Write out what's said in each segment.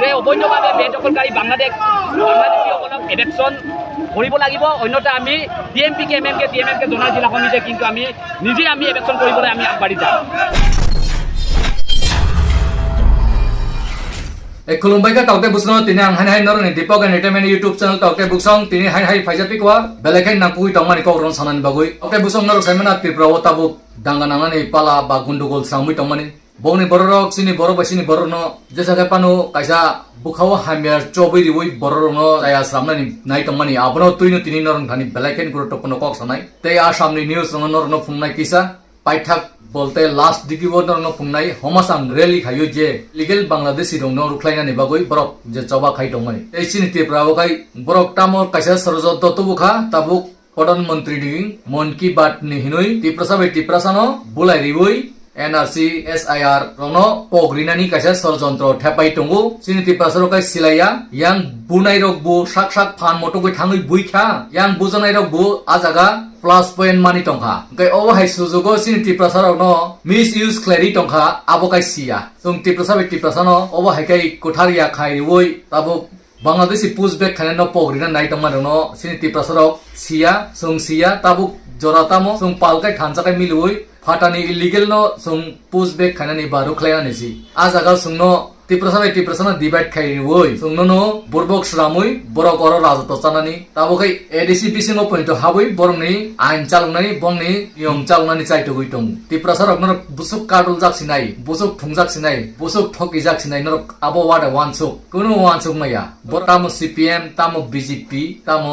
যে অবৈধভাৱে বেদ দখলকাৰী বাংলাদেশীসকলক ইলেকশ্যন কৰিব লাগিব, অন্যথা আমি DMP কে MMK জনাই জিলা সমিতিয়ে কিন্তু আমি নিজে ইলেকশ্যন কৰিবলৈ আমি আগবাঢ়ি যাম। खुलुमबाय का टाउटे बुसनो तिने आं हाय नर नि दीपक एंटरटेनमेंट YouTube चैनल टाउटे बुसंग तिने हाय फाइजापि को बेलेखाय नाकुइ तंमानि को रन सानानि बागुइ टाउटे बुसंग नर साइमना तिप्राव ताबु दांगा नांगानि पाला बा गुन्डुगोल सामुइ तंमानि बौनि बररक सिनि बर बासिनि बरनो जेसागे पानु काइसा बुखाव हामियार चौबैरि वइ बररनो जाया सामनानि नाइ तंमानि आबनो तुइनो तिनि नरन थानि बेलेखाय गुरुत्वपूर्ण कक सानाय ते आसामनि न्यूज नरनो फुंनाय किसा पाइथाक बोलते लास्ट डिग्री न फुंनाय हमासां रैली खायो जे लीगल बांग्लादेशी दं न रुख्लायनानि बागै बरक जे चबा खाय दंमोन ए सिनिति प्रावखाय बरक तामर कायसा सरजत दतबुखा ताबुक प्रधानमंत्री नि मन की बात नि हिनुइ तिप्रसाबै तिप्रसानो बुलाय रिवै NRC SIR रनो पग्रिनानि कायसा सरजन्त्र थेपाय दंगु सिनिति प्रासरखाय सिलाया यां बुनाय रकबु साक साक फान मटगै थाङै बुइखा यां बुजनाय रकबु आजागा प्लस पॉइंट मानी टंका गै ओहाय सुजुगो सिनिति प्रसारक न मिस यूज क्लेरि टंका आबोकाय सिया जों तिप्रसाबै तिप्रसानो ओहाय कै कोठारिया खायवै ताबो बांग्लादेशी पुशबैक खाने न पग्रिना नाय टंमा न सिनिति प्रसारक सिया जों सिया ताबो जरातामो जों पालकाय थानजाकाय मिलुइ फाटानि इलीगल न जों पुशबैक खानानि बारु ख्लायनानि सि आजागा जोंनो तिप्रसाबै तिप्रसाना डिवाइड खायवै जोंनो न बुरबक श्रामुइ बरक अर राजत चानानि ताबोकै ADC बिसिङो पॉइंट हाबै बरंनि आइन चालुनानि बंनि नियम चालुनानि चाइटगै दं तिप्रसारक न बुसुक काडल जाक्सिनाय बुसुक थुंजाक्सिनाय बुसुक ठकि जाक्सिनाय न आबो वाडा वानसुक कुनु वानसुक माया बरताम CPM ताम BJP ताम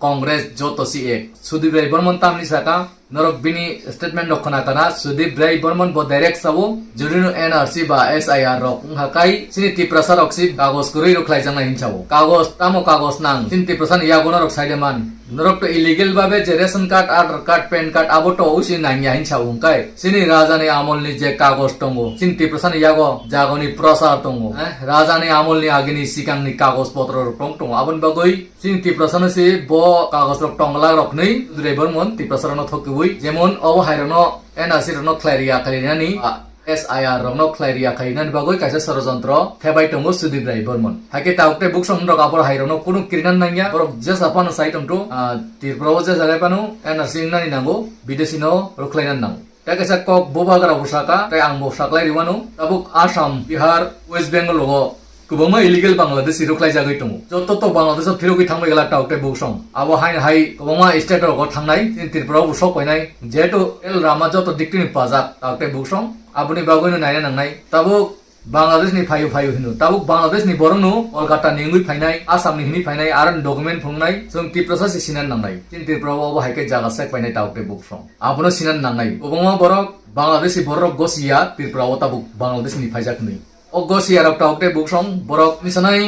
कांग्रेस जतसि एक सुदीप राय बर्मन तामनि साका नरक बिनि स्टेटमेंट नखना kana सुदीप राय बर्मन बो डाइरेक्ट साबो जुरिनो NRC बा SIR रक हाकाय सिनिति प्रसारक सि कागज कुरै रखलाय जांना हिनसाबो कागज तामो कागज नां सिनिति प्रसान यागो नरक साइडेमान नरक तो इलीगल बाबे जे रेशन कार्ड आधार कार्ड पैन कार्ड आबो तो उसि नांया हिनसाबो काय सिनि राजानि आमलनि जे कागज दंगो सिनिति प्रसान यागो जागोनि प्रसार दंगो राजानि आमलनि आगिनि सिगांनि कागज पत्र रक दंगो आबन बागै सिनिति प्रसान से बो कागज रक टंगला रखनै ड्राइवर मन ति प्रसारन थकबै जेमन अ हायरनो NRC रनो क्लेरिया खालिनानि SIR रनो क्लेरिया खालिनानि बागै कायसा सरजन्त्र थेबाय दंगो सुदीप राय बर्मन हाके टाउटे बुक संग गाबर हायरनो कुनु किरनान नांया बर जस अपन साइटम तो तिरप्राव जे जागाय पानु NRC नानि नांगो विदेशिनो रख्लायनान नांगो ताकेसा कक बोबागरा बसाका ताय आं बसाकलाय रिवानो ताबुक आसाम बिहार वेस्ट बेंगल लो गोबां इलीगल बांग्लादेशी रुख्लाय जागै दङ जत बांग्लादेशआव फिरगै थांबाय गेला टाउटे बुकसं आबो हाय गोबां स्टेटआव थांनाय तिरप्राव सकायनाय जेहेतु एल रामा जत दिक्तिनि पाजाक टाउटे बुकसं आबुनि बागैनो नायना नांनाय ताबो बांग्लादेशनि फायु हिनु ताबो बांग्लादेशनि बरंनो कलकाता निंगै फायनाय आसामनि हिनि फायनाय आरो डकुमेन्ट फंनाय जों तिप्रसासि सिनान नांनाय तिरप्राव आबो हायके जागा सेक फायनाय टाउटे बुकसं आबुनो सिनान नांनाय गोबां बरक बांग्लादेशी बरक गसिया तिरप्राव ताबो बांग्लादेशनि फायजाकनि अगसिया रक टाउटे बुकसं बरक मिसनाय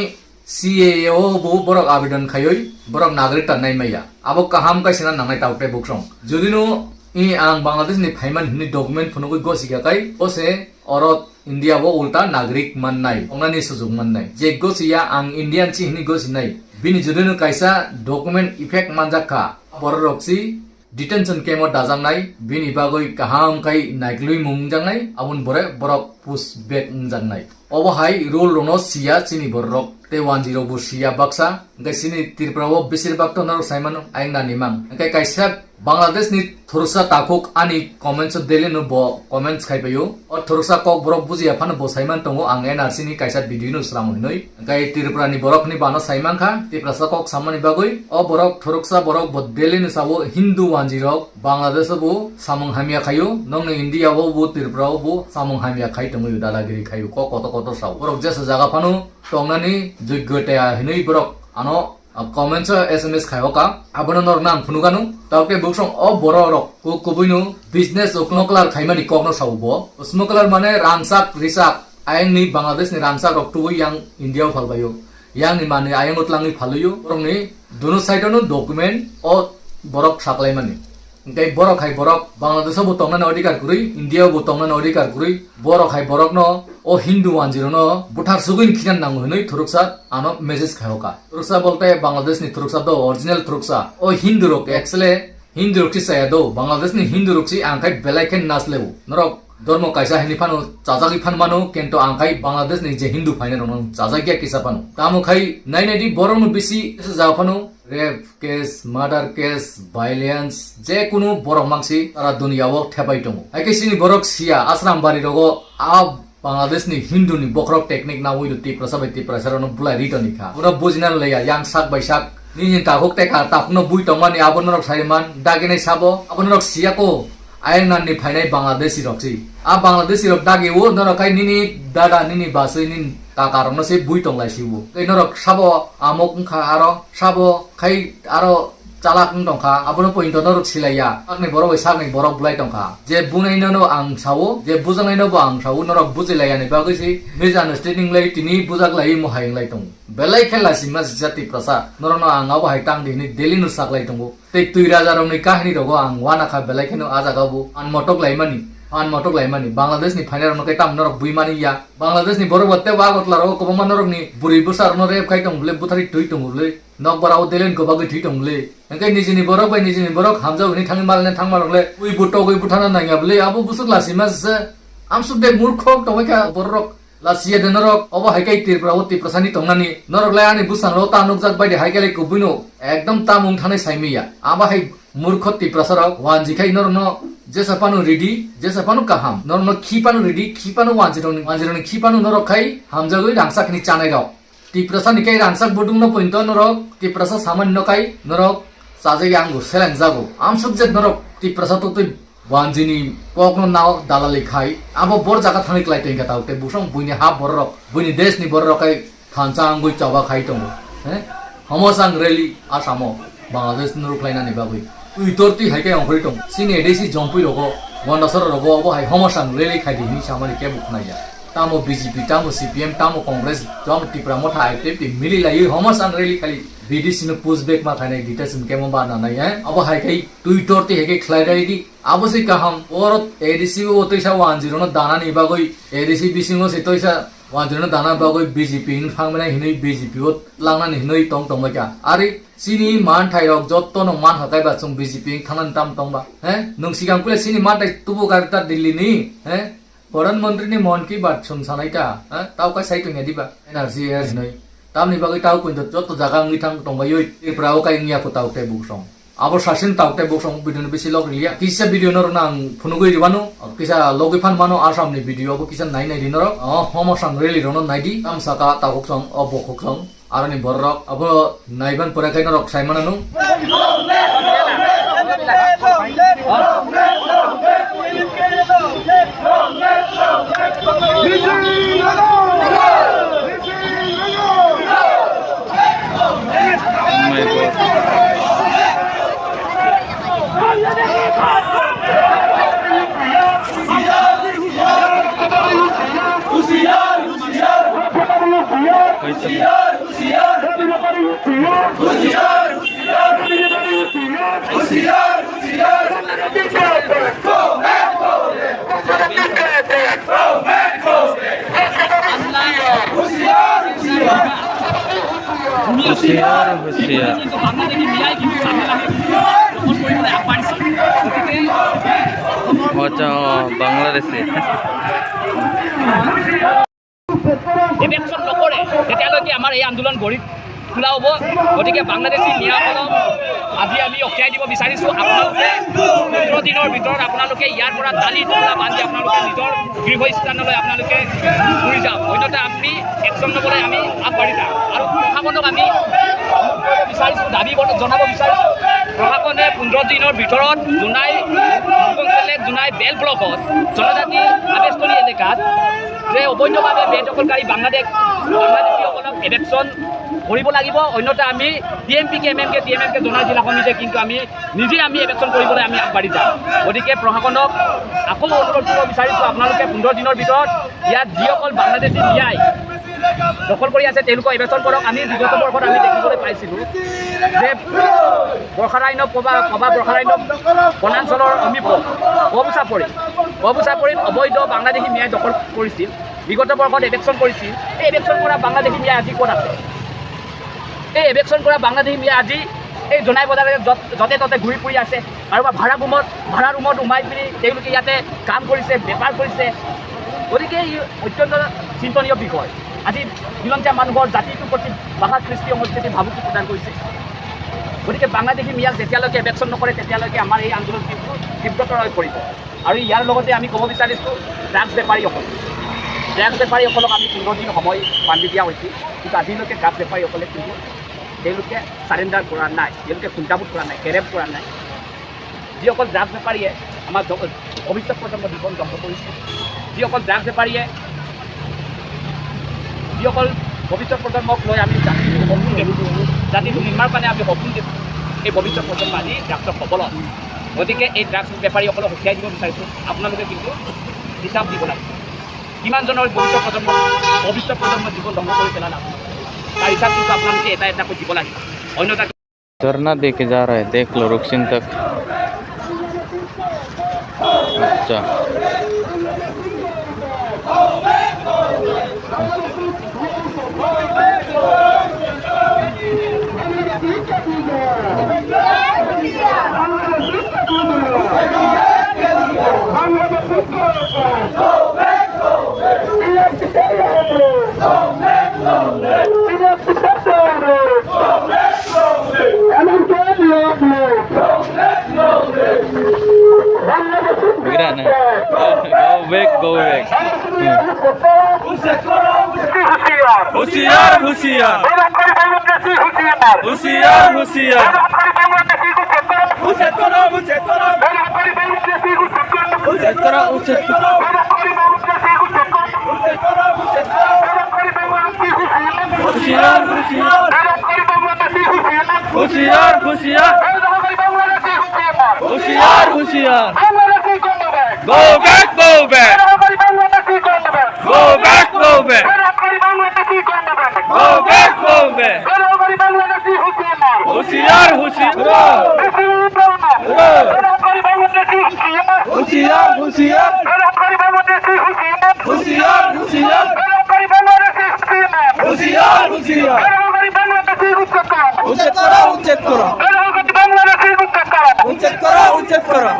CAO बो बरक आवेदन खायै बरक नागरिक ताननाय माया आबो काहाम कायसिना नांनाय टाउटे बुकसं जुदिनो इ आं बांग्लादेशनि फायमान हिनि डकुमेन्ट फनगै गसिगाकाय ओसे औरत इंडिया वो उल्टा नागरिक माननाय अंगनानि सुजुग माननाय जे गसिया आं इंडियन ची हिनि गसिनाय बिनि जुदिनो कायसा डकुमेन्ट इफेक्ट मानजाखा बररक्सि डिटेंशन केमो दाजांनाय बिनि बागै काहाम काय नायग्लुइ मुंजांनाय आबुन बरे बरक पुश बेक जांनाय अबहाय रुल रनो सिया चिनि बररक ते 10 बुसिया बक्सा गसिनि तिरप्राव बेसिरबाग तो नर साइमन आइंना निमां कायसा बांग्लादेशनि थुरसा ताकुक आनि कमेन्ट्स देलेनो बो कमेन्ट्स खायबायो अ थुरसा कक बरक बुजिया फान बो साइमान तंगो आं NRC नि कायसा भिडियो स्राम होनै गाय तिरप्रानि बरकनि बानो साइमानखा तिरप्रासा कक सामनि बागै अ बरक थुरसा बरक बो देलेनो साबो हिन्दू वानजिरक बांग्लादेश बो सामं हामिया खायो नंग इंडिया बो तिरप्राव बो सामं हामिया खाय तंगो दालागिरि खायो कत साव बरक जेस जागा फानो टंनानि जग्यताया हिनै बरक आनो कमेन्ट्स SMS खायका आबनो नर नाम फुनुगानु टाउटे बुकसं अ बररक को कुबैनो बिजनेस स्मगलार खायमानि ककनो सावबो स्मगलार माने रांसाक रिसाक आयंनि बांग्लादेशनि रांसाक रक्तुबै यां इंडियाव फालबायो यांनि माने आयं उतलाङै फालुयो बरंनि दुनो साइडनो डकुमेन्ट अ बरक साकलायमानि गै बरक हाय बरक बांग्लादेशआव बो तंनानि अधिकार कुरै इंडियाव बो तंनानि अधिकार कुरै बरक हाय बरक न ओ हिंदू वानजिरो बुठार सुगुन खिनान नांगो हनै थुरुकसा आनो मेसेज खायका थुरुकसा बोलते बांग्लादेशनि थुरुकसा दो ओरिजिनल थुरुकसा ओ हिंदू रोक एक्चुअली हिंदू रोकि साया दो बांग्लादेशनि हिंदू रोकि आंखाय बेलायखेन नासलेव नरक ধর্ম কাইসা হিনি ফানো চাজাগি ফান মানো কিন্তু আংখাই বাংলাদেশ ni je hindu ফাইনে রন চাজাগিয়া কিসা ফানো তামো খাই নাই নাই দি বরং বেশি যাও Fanon rape case murder case violence যে কোনো বড় মাংসি তারা দুনিয়াও ঠেপাই দङ আইকে সিনি বরক সিয়া আশ্রাম বাড়ি রগ আ Bangladesh ni hindu ni bokrok technique না উইদু তি প্রসাবাই তি প্রসারন বুলাই রিটনি খা পুরো বুঝিনান লইয়া ইয়াং সাক বাই সাক ni ta hok te ka tapno bui tongmani abonrok saiman dagine sabo abonrok siako ayenan ni phainai bangladeshi roksi a bangladeshi rok dagi o norok kai nini dada nini basui nin ta karongno se bui tonglai sibu ei norok sabo amok kha aro sabo khai aro chalak tongkha abono point norok silaiya akni borok sakni borok bulai tongkha je bunaino no ang sawo je bujanaino bo ang sawo norok bujilaiya ni bagui si misunderstanding lai tini bujak lai mo haing lai tong belai khela sima jati prasa norono ang abo hai tang dini deli nu saklai tongo tei tui raja rong ni kahini rogo ang wana kha belai kheno aja gabu an motok lai mani bangladesh ni phainer no kai tam norok bui mani ya bangladesh ni borok batte wa gotla ro ko man norok ni buri busar no rep khai tong bule buthari tui tong bule nok barau delen ko bagui tui tong bule engkai nijini borok hamjau ni thang mal ne thang malok le ui buto goi buthana na ya bule abo busuk la sima se amsuk de murkhok tong ka borok lasia de norok obo haikai tirprawati prasani tongnani norok layani busan lo ta nukjak baide haikai ko buino ekdom tamung thanai saimiya aba hai murkhoti prasarok wanjikai norno jesapanu ready jesapanu kaham norno khipanu ready khipanu wanjironi khipanu norok khai hamjagoi rangsakni chanai rok ti prasani kai rangsak bodungno pointo norok ti prasa samanno kai norok sajai angu seleng jago amsuk jet norok ti prasa to wanjini pokno naw dalali khai abo bor jaga thani klai tenga taute busong buini ha borok buini desh ni borok kai khanchang goi chawa khai tong homosang rally asamo bangladesh nur klaina ni bagui ui torti haikai ongkri tong sini edesi jompui rogo gondasor rogo abo hai homosang rally khai di ni samani ke buknaya tamo bjp tamo cpm tamo congress tamo tipra motha active mili lai homosang rally khali BDC no pushback ma thanai details kemo ba na nai abo haikai twitter ti haikai khlai rai di abo se kaham orot ADC o toisa 10 no dana ni bagoi ADC bisingo se toisa 10 no dana bagoi BJP in phangmana hinoi BJP ot langna ni hinoi tong tong ma ari sini man thai rok jotto no man hakai ba chung BJP thanan tam tong ba nung sigang kule sini man thai tubu garta Delhi ni প্রধানমন্ত্রী ni mon ki bat chung sanai ta tau ka sai tu ngedi ba energy as noi tamni bagai tau kun jot jaga ngi thang tong ba yoi e prao kai ngia ko tau te busong abo sasin tau te busong video besi log liya kisa video nor nang phunugoi ribanu kisa logi fan mano asam ni video bo kisa nai nai dinor homo sang really rono nai di tam saka tau hoksong obo hoksong arani borrok abo naiban pora kai norok sai mananu বাংলাদেশে election নকৰে তেতিয়ালৈকে আমাৰ এই আন্দোলন গঢ়ি তোলা হ'ব গতিকে বাংলাদেশী মিয়াসকলক আজি আমি অখিয়াই দিব বিচাৰিছোঁ আপোনালোকে 15 দিনৰ ভিতৰত আপোনালোকে ইয়াৰ পৰা টালি টুকুৰা বান্ধি আপোনালোকে নিজৰ গৃহস্থানলৈ আপোনালোকে ঘূৰি যাওক অন্যথা আমি একশ্যন ল'বলৈ আমি আগবাঢ়ি যাম আৰু প্ৰশাসনক আমি বিচাৰিছোঁ দাবী জনাব বিচাৰিছোঁ প্ৰশাসনে 15 দিনৰ ভিতৰত জোনাই বেল ব্লকত জনজাতি আৱেষ্টনী এলেকাত যে অবৈধভাৱে বেদখলকাৰী বাংলাদেশীসকলক ইলেকশ্যন কৰিব লাগিব অন্যথা আমি DMPK MMK জোনাই জিলা সমিতিয়ে কিন্তু আমি ইলেকশ্যন কৰিবলৈ আমি আগবাঢ়ি যাম গতিকে প্ৰশাসনক আকৌ অনুৰোধ কৰিব বিচাৰিছোঁ আপোনালোকে 15 দিনৰ ভিতৰত ইয়াত যিসকল বাংলাদেশী মিয়াই দখল কৰি আছে তেওঁলোকক ইলেকশ্যন কৰক আমি বিগত বৰ্ষত আমি দেখিবলৈ পাইছিলোঁ যে বৰ্ষাৰান্য বৰ্ষাৰান্য বনাঞ্চলৰ সমীপত ববুচাপৰিত অবৈধ বাংলাদেশী মিয়াই দখল কৰিছিল বিগত বৰ্ষত ইলেকশ্যন কৰিছিল এই ইলেকশ্যন কৰা বাংলাদেশী মিয়াই আজি ক'ত আছে এই ইলেকশ্যন কৰা বাংলাদেশী মিয়াই আজি এই জোনাই বজাৰে য'তে ত'তে ঘূৰি ফুৰি আছে আৰু ভাড়া ৰুমত সোমাই পিনি তেওঁলোকে ইয়াতে কাম কৰিছে, বেপাৰ কৰিছে। গতিকে ই অত্যন্ত চিন্তনীয় বিষয়। আজি খিলঞ্জীয়া মানুহৰ জাতিটোৰ প্ৰতি ভাষা কৃষ্টি সংস্কৃতি ভাবুকি প্ৰদান কৰিছে। গতিকে বাংলাদেশী মিয়াক যেতিয়ালৈকে এভেকশ্যন নকৰে তেতিয়ালৈকে আমাৰ এই আন্দোলন কিন্তু তীব্ৰতৰ হৈ পৰিব। আৰু ইয়াৰ লগতে আমি ক'ব বিচাৰিছোঁ ড্ৰাগছ বেপাৰীসকলক আমি 15 দিন সময় বান্ধি দিয়া হৈছিল, কিন্তু আজিলৈকে ড্ৰাগছ বেপাৰীসকলে কিন্তু তেওঁলোকে চাৰেণ্ডাৰ কৰা নাই, তেওঁলোকে খুন্দাবোধ কৰা নাই, কেৰেপ কৰা নাই। যিসকল ড্ৰাগছ বেপাৰীয়ে আমাৰ ভৱিষ্যত প্ৰজন্মৰ জীৱন ধ্বংস কৰিছে, যিসকল ড্ৰাগছ বেপাৰীয়ে যিসকল ভৱিষ্যত প্ৰজন্মক লৈ আমি জাতিটো নিৰ্মাণৰ কাৰণে আমি সপোন দিছোঁ, এই ভৱিষ্যত প্ৰজন্ম আজি ড্ৰাগছৰ কবলত। গতিকে এই ড্ৰাগছ বেপাৰীসকলক উঠিয়াই দিব বিচাৰিছোঁ, আপোনালোকে কিন্তু হিচাপ দিব লাগিব। কিমানজনৰ ভৱিষ্যত প্ৰজন্মৰ জীৱন ধ্বংস কৰি পেলালে তাৰ হিচাপ কিন্তু আপোনালোকে এটা এটাকৈ দিব লাগিব। অন্যথা झरना देके जा रहा है, देख लो रुकसिन तक। अच्छा Go back. होशियार होशियार होशियार होशियार होशियार होशियार होशियार Go back, go back. Go back, go back. Go back, go back. होशियार होशियार होशियार होशियार होशियार होशियार होशियार होशियार उच्चेत करो उच्चेत करो उच्चेत करो उच्चेत करो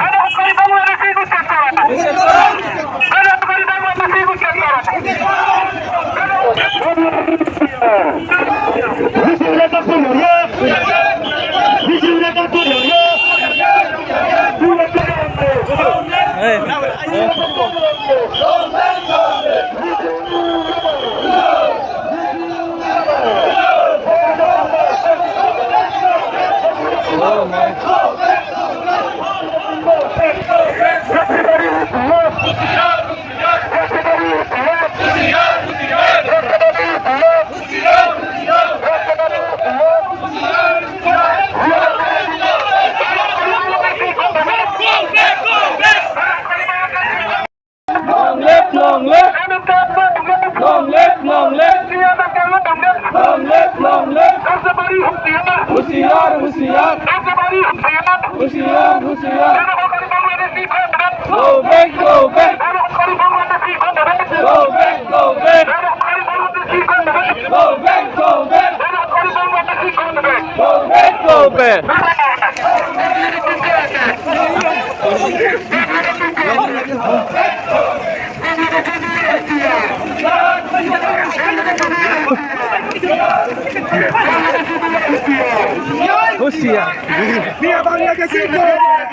Long left, long left, long left, long left, long left. होशियार होशियार होशियार होशियार Go back, go back. Go back, go back. Go back, go back. Go back, go back. होशियार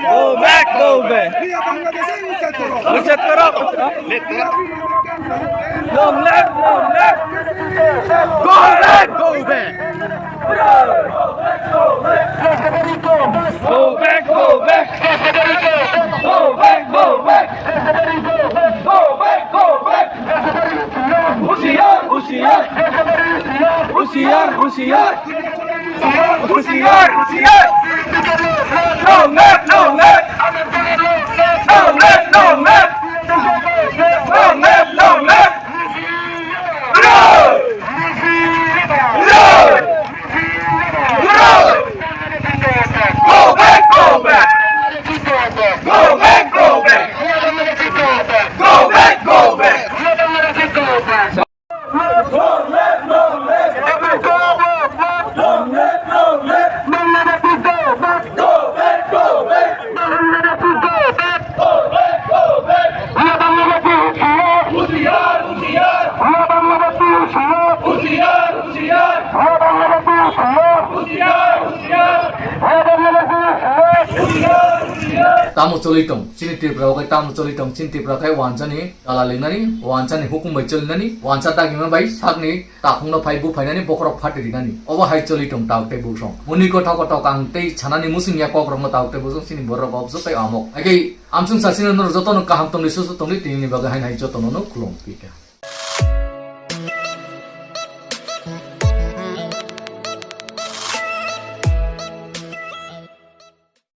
Go back, go back. उच्चेत करो Long left, long left. Go back, go back. Go back, go back. Go back, go back. Go back, go back. होशियार होशियार होशियार होशियार होशियार होशियार Long left, long left. Long left, long left. Long left, long left. Roll! Roll! Roll! Go back, go back. Go back, go back. Go back, go back. Long left, long left. Long left, long left. Go back, go back. tamu cholitom sini tripura kai tamu cholitom sin tripura kai wanchani ala lengnani wanchani hukum bai cholnani wancha ta gima bai sakni takhungno phai bu phainani bokrok phati dinani oba hai cholitom taukte busong muni ko thok ang tei chanani musing ya kokrok no taukte busong sini borok obso tai amok age amsung sasina no jotono kaham tongni susu tongni tini baga hai hai jotono no khulong pika